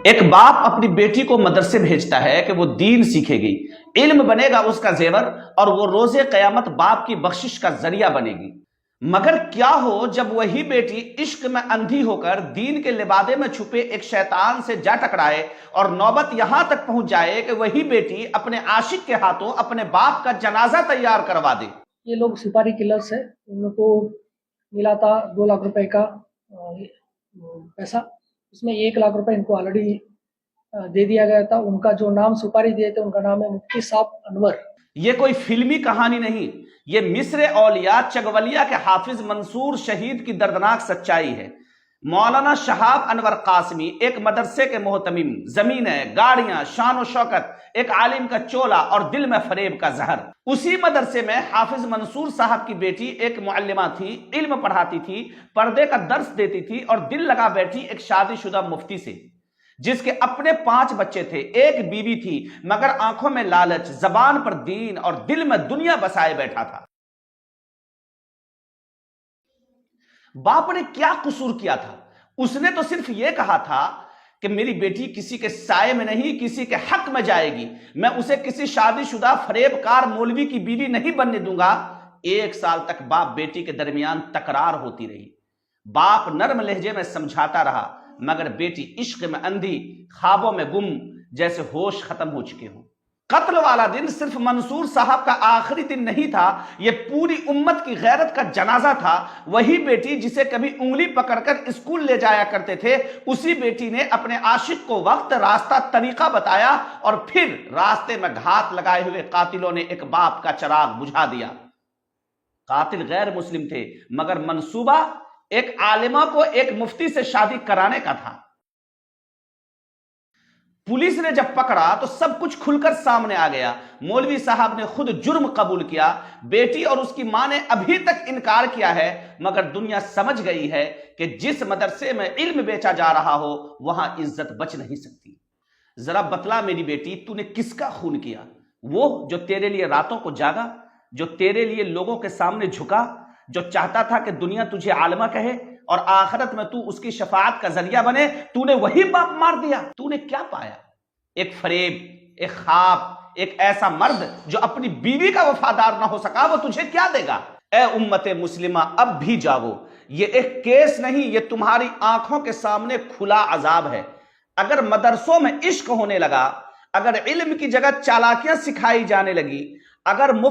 ایک باپ اپنی بیٹی کو مدرسے بھیجتا ہے کہ وہ دین سیکھے گی، علم بنے گا اس کا زیور، اور وہ روز قیامت باپ کی بخشش کا ذریعہ بنے گی۔ مگر کیا ہو جب وہی بیٹی عشق میں اندھی ہو کر دین کے لبادے میں چھپے ایک شیطان سے جا ٹکرائے، اور نوبت یہاں تک پہنچ جائے کہ وہی بیٹی اپنے عاشق کے ہاتھوں اپنے باپ کا جنازہ تیار کروا دے۔ یہ لوگ سپاری کلرز ہیں، ان کو ملا تھا 2 لاکھ روپے کا پیسہ، اس میں 1 لاکھ روپے ان کو آلریڈی دے دیا گیا تھا۔ ان کا جو نام سپاری دیے تھے ان کا نام ہے مفتی صاحب انور۔ یہ کوئی فلمی کہانی نہیں، یہ مصر اولیاء چگولیہ کے حافظ منصور شہید کی دردناک سچائی ہے۔ مولانا شہاب انور قاسمی ایک مدرسے کے محتمم، زمینیں، گاڑیاں، شان و شوکت، ایک عالم کا چولا اور دل میں فریب کا زہر۔ اسی مدرسے میں حافظ منصور صاحب کی بیٹی ایک معلمہ تھی، علم پڑھاتی تھی، پردے کا درس دیتی تھی، اور دل لگا بیٹھی ایک شادی شدہ مفتی سے، جس کے اپنے 5 بچے تھے، ایک بیوی تھی، مگر آنکھوں میں لالچ، زبان پر دین اور دل میں دنیا بسائے بیٹھا تھا۔ باپ نے کیا قصور کیا تھا؟ اس نے تو صرف یہ کہا تھا کہ میری بیٹی کسی کے سائے میں نہیں، کسی کے حق میں جائے گی، میں اسے کسی شادی شدہ فریب کار مولوی کی بیوی نہیں بننے دوں گا۔ 1 سال تک باپ بیٹی کے درمیان تکرار ہوتی رہی۔ باپ نرم لہجے میں سمجھاتا رہا، مگر بیٹی عشق میں اندھی، خوابوں میں گم، جیسے ہوش ختم ہو چکے ہوں۔ قتل والا دن صرف منصور صاحب کا آخری دن نہیں تھا، یہ پوری امت کی غیرت کا جنازہ تھا۔ وہی بیٹی جسے کبھی انگلی پکڑ کر اسکول لے جایا کرتے تھے، اسی بیٹی نے اپنے عاشق کو وقت، راستہ، طریقہ بتایا، اور پھر راستے میں گھات لگائے ہوئے قاتلوں نے ایک باپ کا چراغ بجھا دیا۔ قاتل غیر مسلم تھے، مگر منصوبہ ایک عالمہ کو ایک مفتی سے شادی کرانے کا تھا۔ پولیس نے جب پکڑا تو سب کچھ کھل کر سامنے آ گیا۔ مولوی صاحب نے خود جرم قبول کیا، بیٹی اور اس کی ماں نے ابھی تک انکار کیا ہے، مگر دنیا سمجھ گئی ہے کہ جس مدرسے میں علم بیچا جا رہا ہو وہاں عزت بچ نہیں سکتی۔ ذرا بتلا میری بیٹی، تو نے کس کا خون کیا؟ وہ جو تیرے لیے راتوں کو جاگا، جو تیرے لیے لوگوں کے سامنے جھکا، جو چاہتا تھا کہ دنیا تجھے عالمہ کہے اور آخرت میں تو اس کی شفاعت کا ذریعہ بنے، تو نے وہی باپ مار دیا۔ تو نے کیا پایا؟ ایک فریب، ایک خواب، ایک ایسا مرد جو اپنی بیوی کا وفادار نہ ہو سکا، وہ تجھے کیا دے گا؟ اے امت مسلمہ، اب بھی جاگو، یہ ایک کیس نہیں، یہ تمہاری آنکھوں کے سامنے کھلا عذاب ہے۔ اگر مدرسوں میں عشق ہونے لگا، اگر علم کی جگہ چالاکیاں سکھائی جانے لگی، اگر